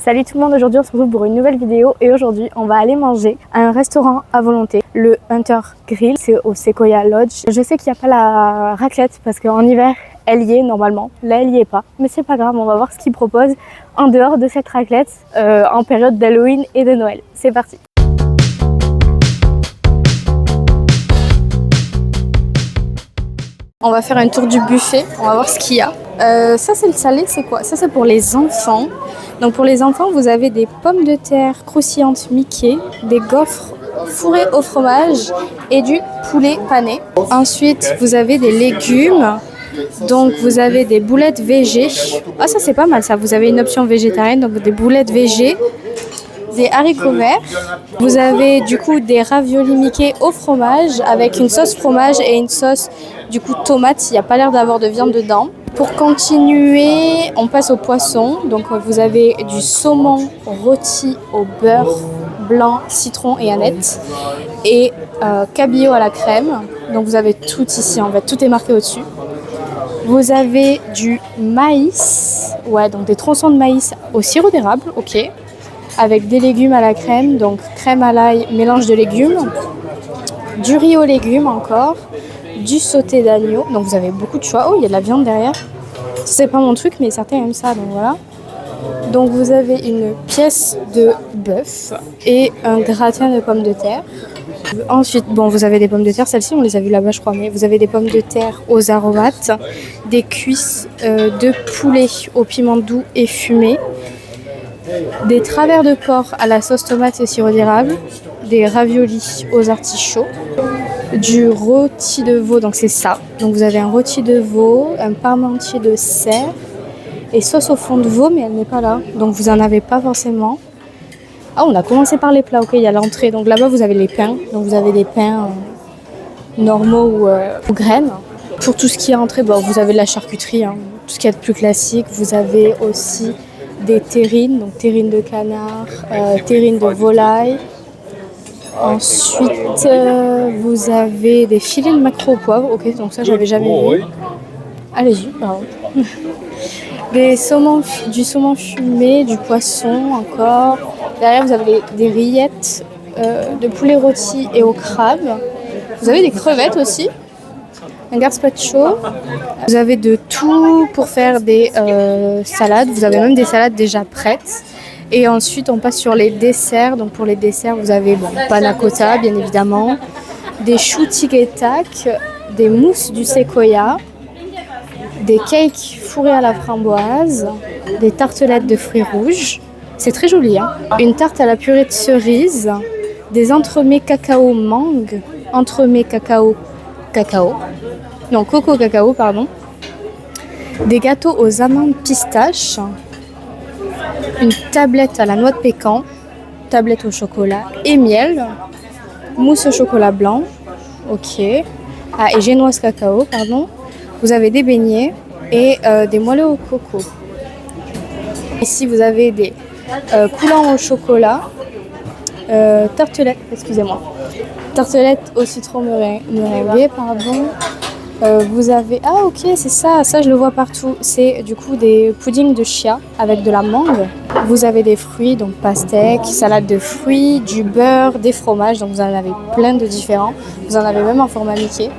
Salut tout le monde, aujourd'hui on se retrouve pour une nouvelle vidéo et aujourd'hui on va aller manger à un restaurant à volonté, le Hunter Grill, c'est au Sequoia Lodge. Je sais qu'il n'y a pas la raclette parce qu'en hiver elle y est normalement, là elle y est pas, mais c'est pas grave, on va voir ce qu'ils proposent en dehors de cette raclette en période d'Halloween et de Noël. C'est parti. On va faire un tour du buffet, on va voir ce qu'il y a. Ça c'est le salé, c'est quoi? Ça c'est pour les enfants. Donc pour les enfants, vous avez des pommes de terre croustillantes Mickey, des gaufres fourrées au fromage et du poulet pané. Ensuite, vous avez des légumes. Donc vous avez des boulettes végé. Ah ça c'est pas mal ça, vous avez une option végétarienne, donc des boulettes végé. Des haricots verts. Vous avez du coup des raviolis Mickey au fromage avec une sauce fromage et une sauce du coup tomate. Il n'y a pas l'air d'avoir de viande dedans. Pour continuer, on passe au poisson. Donc vous avez du saumon rôti au beurre blanc, citron et aneth et cabillaud à la crème. Donc vous avez tout ici en fait, tout est marqué au-dessus. Vous avez du maïs, donc des tronçons de maïs au sirop d'érable, ok. Avec des légumes à la crème, donc crème à l'ail, mélange de légumes, du riz aux légumes encore, du sauté d'agneau, donc vous avez beaucoup de choix. Oh, il y a de la viande derrière. C'est pas mon truc, mais certains aiment ça, donc voilà. Donc vous avez une pièce de bœuf et un gratin de pommes de terre. Ensuite, vous avez des pommes de terre, celles-ci on les a vues là-bas je crois, mais vous avez des pommes de terre aux aromates, des cuisses de poulet au piment doux et fumé, des travers de porc à la sauce tomate et sirop d'érable, des raviolis aux artichauts, du rôti de veau, donc c'est ça. Donc vous avez un rôti de veau, un parmentier de cerf et sauce au fond de veau, mais elle n'est pas là, donc vous en avez pas forcément. Ah, on a commencé par les plats, ok, il y a l'entrée, donc là-bas vous avez les pains, donc vous avez des pains normaux ou graines. Pour tout ce qui est entrée, vous avez de la charcuterie, tout ce qui est de plus classique. Vous avez aussi des terrines, donc terrines de canard, terrines de volaille. Ensuite, vous avez des filets de maquereau au poivre, ok, donc ça j'avais jamais vu. Allez-y, pardon. Du saumon fumé, du poisson encore. Derrière vous avez des rillettes de poulet rôti et au crabe. Vous avez des crevettes aussi. Un gazpacho. Vous avez de tout pour faire des salades. Vous avez même des salades déjà prêtes. Et ensuite, on passe sur les desserts. Donc pour les desserts, vous avez panna cotta, bien évidemment, des choux tic et tac, des mousses du séquoia, des cakes fourrés à la framboise, des tartelettes de fruits rouges. C'est très joli, Une tarte à la purée de cerises, des entremets cacao mangue, entremets coco cacao, pardon. Des gâteaux aux amandes pistaches, une tablette à la noix de pécan, tablette au chocolat et miel, mousse au chocolat blanc, ok. Et génoise cacao, pardon. Vous avez des beignets et des moelleux au coco. Ici vous avez des coulants au chocolat, tartelettes au citron meringué, pardon. Vous avez, ok, c'est ça je le vois partout, c'est du coup des puddings de chia avec de la mangue. Vous avez des fruits, donc pastèques, salade de fruits, du beurre, des fromages, donc vous en avez plein de différents. Vous en avez même en format Mickey.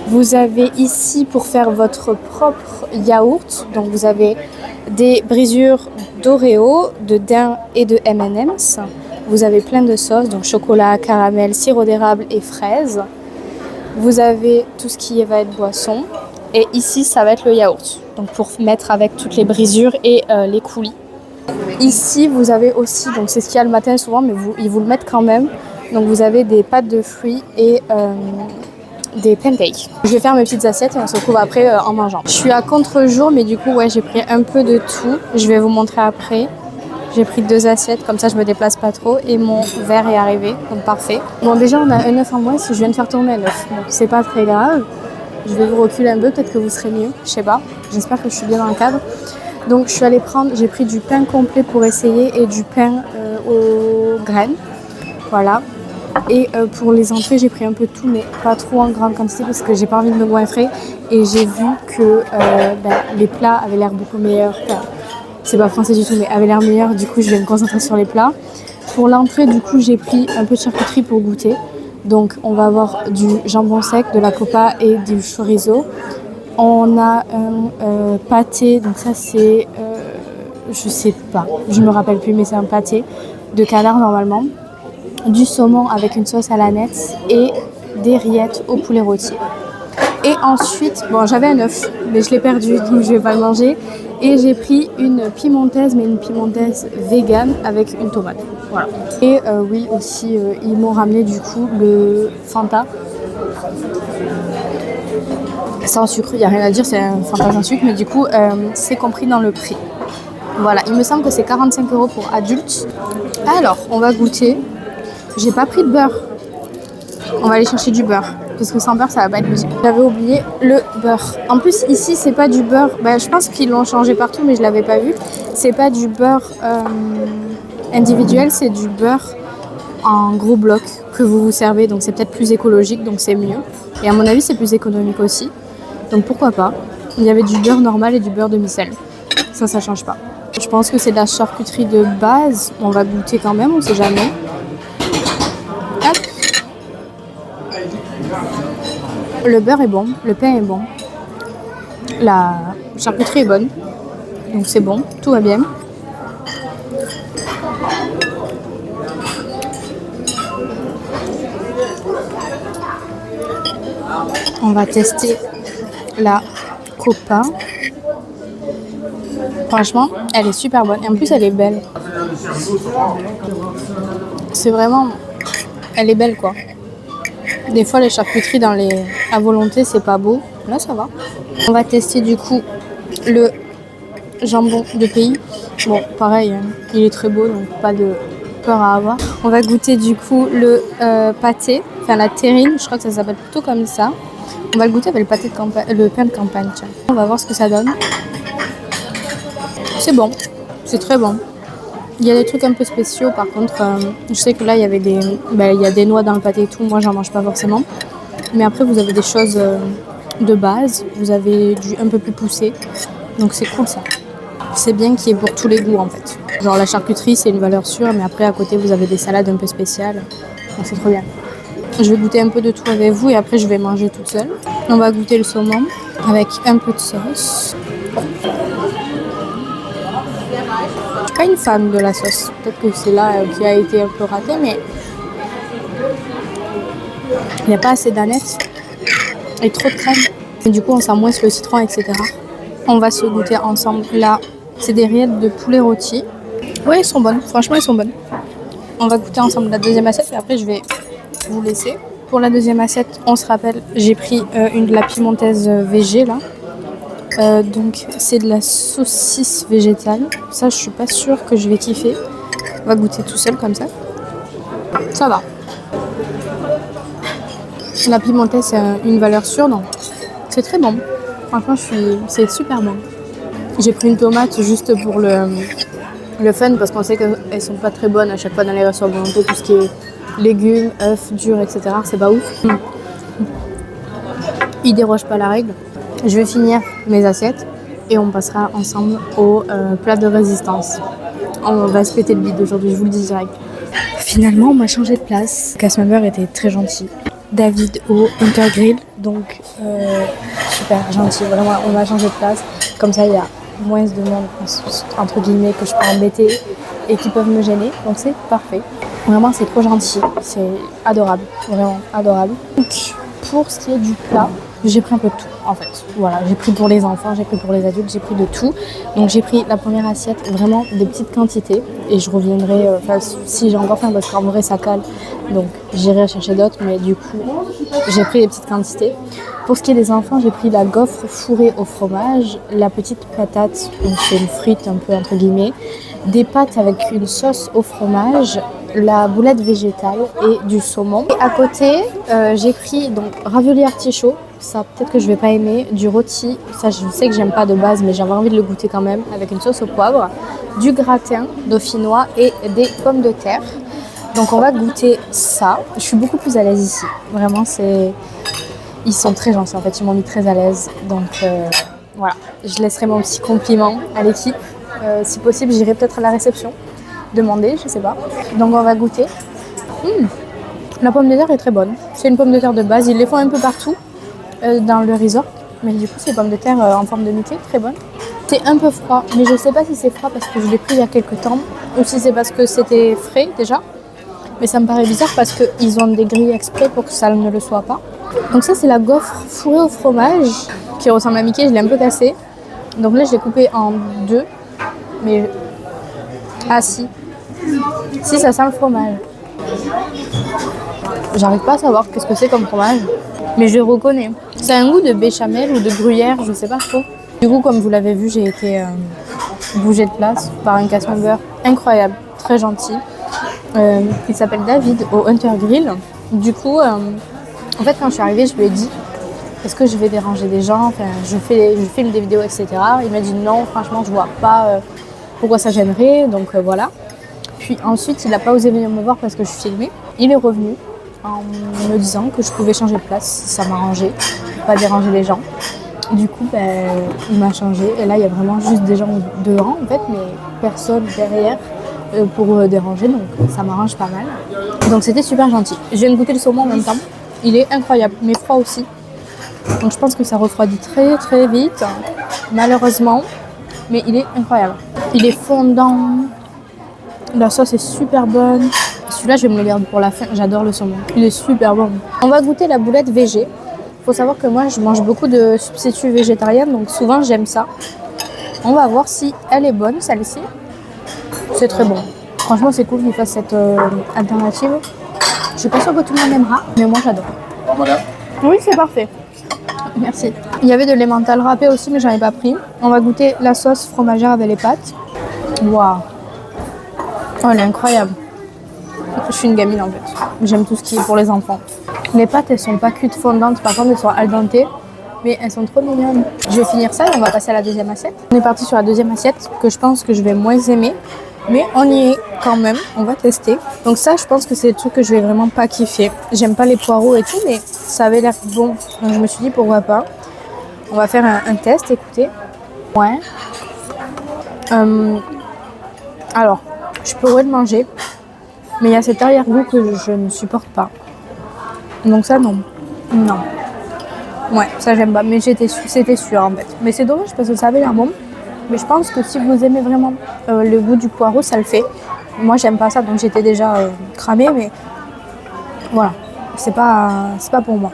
Vous avez ici pour faire votre propre yaourt, donc vous avez des brisures d'Oreo, de daim et de M&M's. Vous avez plein de sauces, donc chocolat, caramel, sirop d'érable et fraises. Vous avez tout ce qui va être boisson. Et ici, ça va être le yaourt, donc pour mettre avec toutes les brisures et les coulis. Ici, vous avez aussi, donc c'est ce qu'il y a le matin souvent, mais ils vous le mettent quand même. Donc vous avez des pâtes de fruits et des pancakes. Je vais faire mes petites assiettes et on se retrouve après en mangeant. Je suis à contre-jour, mais du coup, j'ai pris un peu de tout. Je vais vous montrer après. J'ai pris 2 assiettes, comme ça je me déplace pas trop et mon verre est arrivé, donc parfait. Déjà on a un œuf en moins si je viens de faire tourner un œuf, donc c'est pas très grave. Je vais vous reculer un peu, peut-être que vous serez mieux, je sais pas. J'espère que je suis bien dans le cadre. Donc je suis allée j'ai pris du pain complet pour essayer et du pain aux graines, voilà. Et pour les entrées j'ai pris un peu de tout, mais pas trop en grande quantité parce que j'ai pas envie de me goinfrer. Et j'ai vu que les plats avaient l'air beaucoup meilleurs. c'est pas français du tout, mais avait l'air meilleur. Du coup, je vais me concentrer sur les plats. Pour l'entrée, du coup, j'ai pris un peu de charcuterie pour goûter. Donc, on va avoir du jambon sec, de la copa et du chorizo. On a un pâté, donc ça c'est, je sais pas, je me rappelle plus, mais c'est un pâté de canard normalement. Du saumon avec une sauce à l'aneth et des rillettes au poulet rôti. Et ensuite, bon, j'avais un œuf, mais je l'ai perdu, donc je vais pas le manger. Et j'ai pris une pimontaise, mais une pimontaise vegan avec une tomate. Voilà. Et oui, aussi, ils m'ont ramené du coup le Fanta. Sans sucre, il n'y a rien à dire, c'est un Fanta sans sucre, mais du coup, c'est compris dans le prix. Voilà, il me semble que c'est 45 € pour adultes. Alors, on va goûter. J'ai pas pris de beurre. On va aller chercher du beurre. Parce que sans beurre, ça va pas être possible. J'avais oublié le beurre. En plus, ici, c'est pas du beurre. Je pense qu'ils l'ont changé partout, mais je l'avais pas vu. C'est pas du beurre individuel, c'est du beurre en gros bloc que vous vous servez. Donc, c'est peut-être plus écologique, donc c'est mieux. Et à mon avis, c'est plus économique aussi. Donc, pourquoi pas. Il y avait du beurre normal et du beurre demi-sel. Ça change pas. Je pense que c'est de la charcuterie de base. On va goûter quand même, on sait jamais. Hop. Le beurre est bon, le pain est bon. La charcuterie est bonne. Donc c'est bon, tout va bien. On va tester la copa. Franchement, elle est super bonne. Et en plus, elle est belle. C'est vraiment... Elle est belle, quoi. Des fois, les charcuteries à volonté, c'est pas beau. Là, ça va. On va tester, du coup, le jambon de pays. Bon, pareil, hein, il est très beau, donc pas de peur à avoir. On va goûter, du coup, le pâté. Enfin, la terrine. Je crois que ça s'appelle plutôt comme ça. On va le goûter avec le pain de campagne. Tiens. On va voir ce que ça donne. C'est bon, c'est très bon. Il y a des trucs un peu spéciaux, par contre, je sais que là il y avait il y a des noix dans le pâté et tout, moi j'en mange pas forcément. Mais après vous avez des choses de base, vous avez du un peu plus poussé, donc c'est cool ça. C'est bien qu'il y ait pour tous les goûts en fait. Genre la charcuterie c'est une valeur sûre, mais après à côté vous avez des salades un peu spéciales, donc c'est trop bien. Je vais goûter un peu de tout avec vous et après je vais manger toute seule. On va goûter le saumon avec un peu de sauce. Je suis pas une fan de la sauce. Peut-être que c'est là qui a été un peu raté, mais il n'y a pas assez d'aneth et trop de crème. Et du coup, on sent moins le citron, etc. On va se goûter ensemble. Là, c'est des rillettes de poulet rôti. Ouais, elles sont bonnes. Franchement, elles sont bonnes. On va goûter ensemble la deuxième assiette et après, je vais vous laisser. Pour la deuxième assiette, on se rappelle, j'ai pris de la pimontaise végé là. Donc c'est de la saucisse végétale. Ça je suis pas sûre que je vais kiffer. On va goûter tout seul comme ça. Ça va. La pimontaise c'est une valeur sûre, donc c'est très bon. Franchement c'est super bon. J'ai pris une tomate juste pour le fun parce qu'on sait qu'elles sont pas très bonnes à chaque fois dans les restaurants volonté. Tout ce qui est légumes, œufs, durs, etc. C'est pas ouf. Ils dérogent pas la règle. Je vais finir mes assiettes et on passera ensemble au plat de résistance. On va se péter le bide aujourd'hui, je vous le dis direct. Finalement, on m'a changé de place. Casse-member était très gentil. David au Hunter Grill, donc super gentil. Vraiment, on m'a changé de place. Comme ça, il y a moins de monde, entre guillemets, que je peux embêter et qui peuvent me gêner. Donc c'est parfait. Vraiment, c'est trop gentil. C'est adorable. Vraiment adorable. Donc, pour ce qui est du plat, j'ai pris un peu de tout en fait. Voilà, j'ai pris pour les enfants, j'ai pris pour les adultes, j'ai pris de tout. Donc j'ai pris la première assiette, vraiment des petites quantités. Et je reviendrai, si j'ai encore faim, parce qu'en vrai ça cale. Donc j'irai chercher d'autres, mais du coup j'ai pris des petites quantités. Pour ce qui est des enfants, j'ai pris la gaufre fourrée au fromage, la petite patate, donc c'est une frite un peu entre guillemets, des pâtes avec une sauce au fromage, la boulette végétale et du saumon. Et à côté, j'ai pris donc ravioli artichaut. Ça peut-être que je vais pas aimer, du rôti, ça je sais que j'aime pas de base mais j'avais envie de le goûter quand même avec une sauce au poivre, du gratin dauphinois et des pommes de terre. Donc on va goûter ça. Je suis beaucoup plus à l'aise ici, vraiment ils sont très gentils en fait, ils m'ont mis très à l'aise. Donc voilà, je laisserai mon petit compliment à l'équipe Si possible, j'irai peut-être à la réception. Demander, je sais pas. Donc on va goûter. La pomme de terre est très bonne. C'est une pomme de terre de base. Ils les font un peu partout dans le resort. Mais du coup, c'est pomme de terre en forme de Mickey, très bonne. C'est un peu froid, mais je sais pas si c'est froid parce que je l'ai pris il y a quelques temps ou si c'est parce que c'était frais déjà. Mais ça me paraît bizarre parce qu'ils ont des grilles exprès pour que ça ne le soit pas. Donc ça, c'est la gaufre fourrée au fromage qui ressemble à Mickey. Je l'ai un peu cassée. Donc là, je l'ai coupée en deux. Mais... Ah si. Si, ça sent le fromage. J'arrive pas à savoir qu'est-ce que c'est comme fromage. Mais je reconnais. Ça a un goût de béchamel ou de gruyère, je sais pas trop. Du coup, comme vous l'avez vu, j'ai été bougée de place par un casse-member incroyable, très gentil. Il s'appelle David au Hunter Grill. Du coup, en fait, quand je suis arrivée, je lui ai dit est-ce que je vais déranger des gens, enfin, je filme des vidéos, etc. Il m'a dit non, franchement, je vois pas pourquoi ça gênerait, donc voilà. Puis ensuite, il n'a pas osé venir me voir parce que je filmais. Il est revenu en me disant que je pouvais changer de place si ça m'arrangeait, pas déranger les gens. Du coup, il m'a changé et là, il y a vraiment juste des gens devant, en fait, mais personne derrière pour déranger, donc ça m'arrange pas mal. Donc c'était super gentil. Je viens de goûter le saumon en même temps. Il est incroyable, mais froid aussi. Donc je pense que ça refroidit très très vite, malheureusement, mais il est incroyable. Il est fondant, la sauce est super bonne. Celui-là, je vais me le garder pour la fin, j'adore le saumon. Il est super bon. On va goûter la boulette végé. Il faut savoir que moi, je mange beaucoup de substituts végétariens, donc souvent j'aime ça. On va voir si elle est bonne, celle-ci. C'est très bon. Franchement, c'est cool qu'ils fassent cette alternative. Je suis pas sûre que tout le monde aimera, mais moi j'adore. Voilà. Oui, c'est parfait. Merci. Il y avait de l'emmental râpé aussi, mais j'en ai pas pris. On va goûter la sauce fromagère avec les pâtes. Waouh. Oh, elle est incroyable. Je suis une gamine en fait. J'aime tout ce qui est pour les enfants. Les pâtes, elles sont pas cuites fondantes, par contre elles sont al dente. Mais elles sont trop mignonnes. Je vais finir ça et on va passer à la deuxième assiette. On est parti sur la deuxième assiette que je pense que je vais moins aimer. Mais on y est quand même, on va tester. Donc ça, je pense que c'est le truc que je vais vraiment pas kiffer. J'aime pas les poireaux et tout, mais ça avait l'air bon. Donc je me suis dit pourquoi pas. On va faire un test, écoutez. Ouais. Alors, je pourrais le manger, mais il y a cet arrière-goût que je ne supporte pas. Donc ça, non. Non. Ouais, ça j'aime pas, mais c'était sûr en fait. Mais c'est dommage parce que ça avait l'air bon. Mais je pense que si vous aimez vraiment le goût du poireau, ça le fait. Moi, j'aime pas ça, donc j'étais déjà cramée, mais voilà, c'est pas pour moi.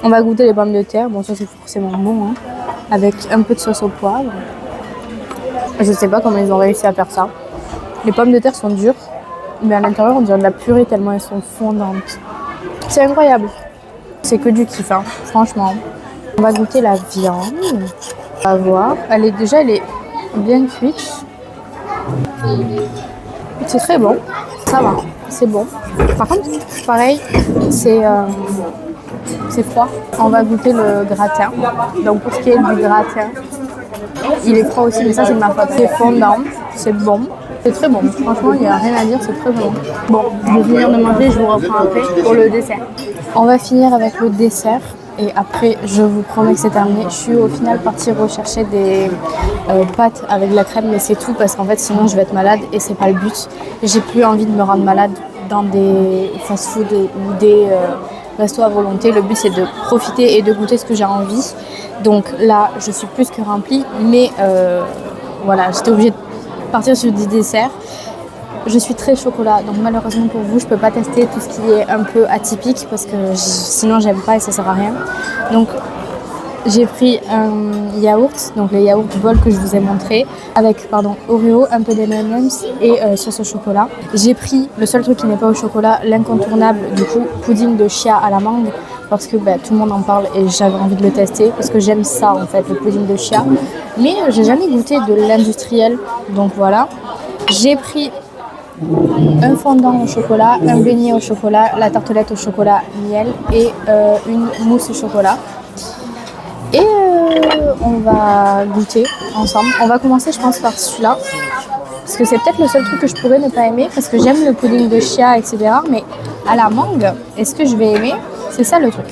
On va goûter les pommes de terre. Bon, ça c'est forcément bon, hein, avec un peu de sauce au poivre. Je sais pas comment ils ont réussi à faire ça. Les pommes de terre sont dures, mais à l'intérieur, on dirait de la purée tellement elles sont fondantes. C'est incroyable. C'est que du kiff, hein, franchement. On va goûter la viande. On va voir. Elle est bien cuite. C'est très bon. Ça va. C'est bon. Par contre, pareil, c'est froid. On va goûter le gratin. Donc pour ce qui est du gratin, il est froid aussi, mais ça c'est de ma faute. C'est fondant, c'est bon. C'est très bon. Franchement, il n'y a rien à dire, c'est très bon. Bon, je vais finir de manger, je vous reprends après pour le dessert. On va finir avec le dessert. Et après, je vous promets que c'est terminé. Je suis au final partie rechercher des pâtes avec de la crème, mais c'est tout parce qu'en fait, sinon je vais être malade et c'est pas le but. J'ai plus envie de me rendre malade dans des fast-food ou des restos à volonté. Le but, c'est de profiter et de goûter ce que j'ai envie. Donc là, je suis plus que remplie, mais voilà, j'étais obligée de partir sur des desserts. Je suis très chocolat, donc malheureusement pour vous, je peux pas tester tout ce qui est un peu atypique parce que sinon j'aime pas et ça sert à rien. Donc j'ai pris un yaourt, donc le yaourt bol que je vous ai montré, avec Oreo, un peu d'M&M's et sauce au chocolat. J'ai pris le seul truc qui n'est pas au chocolat, l'incontournable du coup, pudding de chia à la mangue, parce que tout le monde en parle et j'avais envie de le tester parce que j'aime ça en fait, le pudding de chia. Mais j'ai jamais goûté de l'industriel, donc voilà. J'ai pris un fondant au chocolat, un beignet au chocolat, la tartelette au chocolat miel et une mousse au chocolat. Et on va goûter ensemble. On va commencer je pense par celui-là. Parce que c'est peut-être le seul truc que je pourrais ne pas aimer. Parce que j'aime le pudding de chia, etc. Mais à la mangue, est-ce que je vais aimer? C'est ça le truc.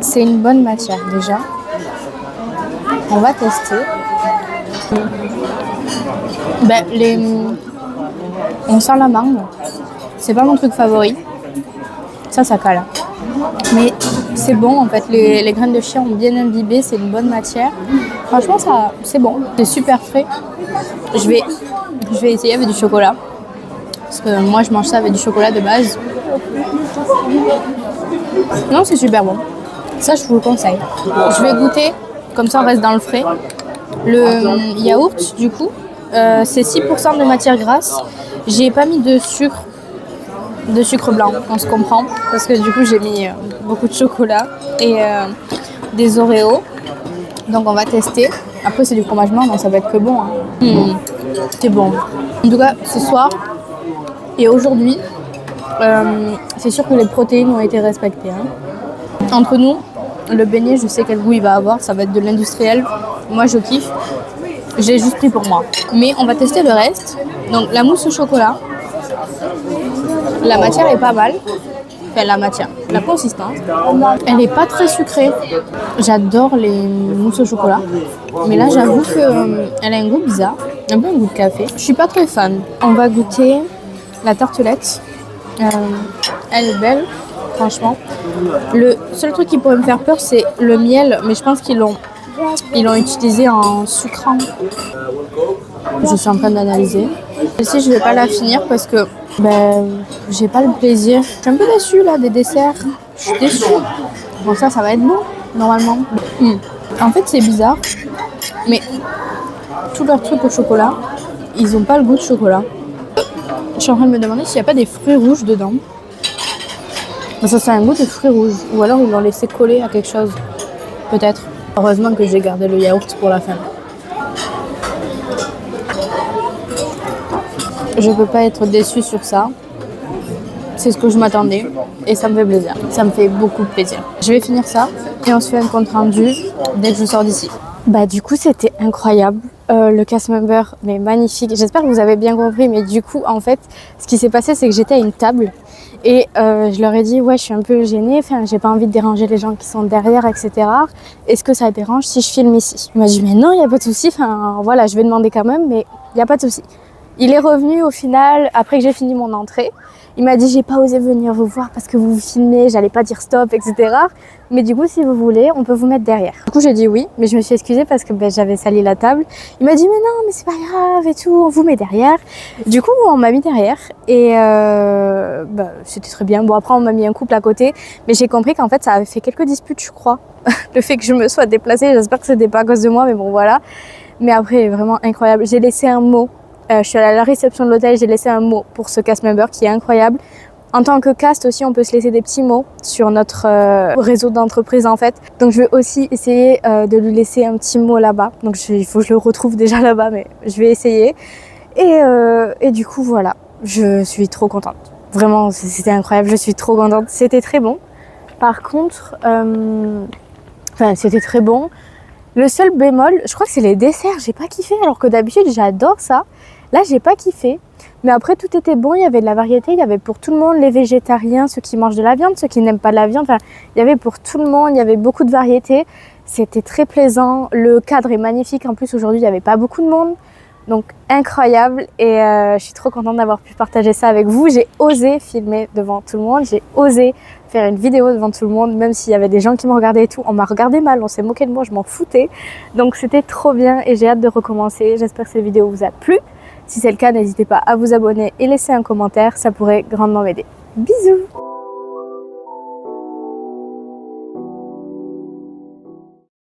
C'est une bonne matière déjà. On va tester. Ben, on sent la mangue. C'est pas mon truc favori. Ça cale. Mais c'est bon en fait. Les graines de chia ont bien imbibé. C'est une bonne matière. Franchement, c'est bon. C'est super frais. Je vais essayer avec du chocolat. Parce que moi, je mange ça avec du chocolat de base. Non, c'est super bon. Ça, je vous le conseille. Je vais goûter. Comme ça, on reste dans le frais. Le yaourt, du coup, c'est 6% de matière grasse. J'ai pas mis de sucre blanc, on se comprend. Parce que du coup, j'ai mis beaucoup de chocolat et des Oreos. Donc, on va tester. Après, c'est du fromage blanc, donc ça va être que bon. Hein. C'est bon. En tout cas, ce soir et aujourd'hui, c'est sûr que les protéines ont été respectées. Hein. Entre nous, le beignet, je sais quel goût il va avoir. Ça va être de l'industriel. Moi, je kiffe. J'ai juste pris pour moi. Mais on va tester le reste. Donc, la mousse au chocolat. La matière est pas mal. Enfin, la consistance. Elle est pas très sucrée. J'adore les mousses au chocolat. Mais là, j'avoue qu'elle a un goût bizarre. Un peu un goût de café. Je suis pas très fan. On va goûter la tartelette. Elle est belle, franchement. Le seul truc qui pourrait me faire peur, c'est le miel. Mais je pense qu'ils l'ont utilisé en sucrant. Je suis en train d'analyser. Celle-ci, je vais pas la finir parce que j'ai pas le plaisir. Je suis un peu déçue là des desserts. Je suis déçue. Bon, ça va être bon normalement. En fait, c'est bizarre, mais tous leurs trucs au chocolat, ils ont pas le goût de chocolat. Je suis en train de me demander s'il n'y a pas des fruits rouges dedans. Ça a un goût de fruits rouges. Ou alors ils l'ont laissé coller à quelque chose. Peut-être. Heureusement que j'ai gardé le yaourt pour la fin. Je peux pas être déçue sur ça. C'est ce que je m'attendais et ça me fait plaisir. Ça me fait beaucoup plaisir. Je vais finir ça et on se fait un compte rendu dès que je sors d'ici. Du coup, c'était incroyable. Le cast member, mais magnifique. J'espère que vous avez bien compris, mais du coup, en fait, ce qui s'est passé, c'est que j'étais à une table et je leur ai dit, ouais, je suis un peu gênée, enfin, j'ai pas envie de déranger les gens qui sont derrière, etc. Est-ce que ça dérange si je filme ici? Il m'a dit, mais non, il n'y a pas de souci, enfin, voilà, je vais demander quand même, mais il n'y a pas de souci. Il est revenu au final, après que j'ai fini mon entrée. Il m'a dit, j'ai pas osé venir vous voir parce que vous filmez, j'allais pas dire stop, etc. Mais du coup, si vous voulez, on peut vous mettre derrière. Du coup, j'ai dit oui, mais je me suis excusée parce que j'avais sali la table. Il m'a dit, mais non, mais c'est pas grave et tout, on vous met derrière. Du coup, on m'a mis derrière et c'était très bien. Bon, après, on m'a mis un couple à côté, mais j'ai compris qu'en fait, ça avait fait quelques disputes, je crois. Le fait que je me sois déplacée, j'espère que c'était pas à cause de moi, mais bon, voilà. Mais après, vraiment incroyable. J'ai laissé un mot. Je suis allée à la réception de l'hôtel, j'ai laissé un mot pour ce cast member qui est incroyable. En tant que cast aussi, on peut se laisser des petits mots sur notre réseau d'entreprise en fait. Donc je vais aussi essayer de lui laisser un petit mot là-bas. Donc il faut que je le retrouve déjà là-bas, mais je vais essayer. Et du coup voilà, je suis trop contente. Vraiment, c'était incroyable, je suis trop contente. C'était très bon. Par contre, c'était très bon. Le seul bémol, je crois que c'est les desserts, j'ai pas kiffé, alors que d'habitude j'adore ça. Là, j'ai pas kiffé, mais après tout était bon, il y avait de la variété, il y avait pour tout le monde, les végétariens, ceux qui mangent de la viande, ceux qui n'aiment pas de la viande, enfin, il y avait pour tout le monde, il y avait beaucoup de variété. C'était très plaisant, le cadre est magnifique, en plus aujourd'hui il n'y avait pas beaucoup de monde, donc incroyable et je suis trop contente d'avoir pu partager ça avec vous. J'ai osé filmer devant tout le monde, j'ai osé faire une vidéo devant tout le monde, même s'il y avait des gens qui me regardaient et tout. On m'a regardé mal, on s'est moqué de moi, je m'en foutais. Donc c'était trop bien et j'ai hâte de recommencer. J'espère que cette vidéo vous a plu. Si c'est le cas, n'hésitez pas à vous abonner et laisser un commentaire, ça pourrait grandement m'aider. Bisous!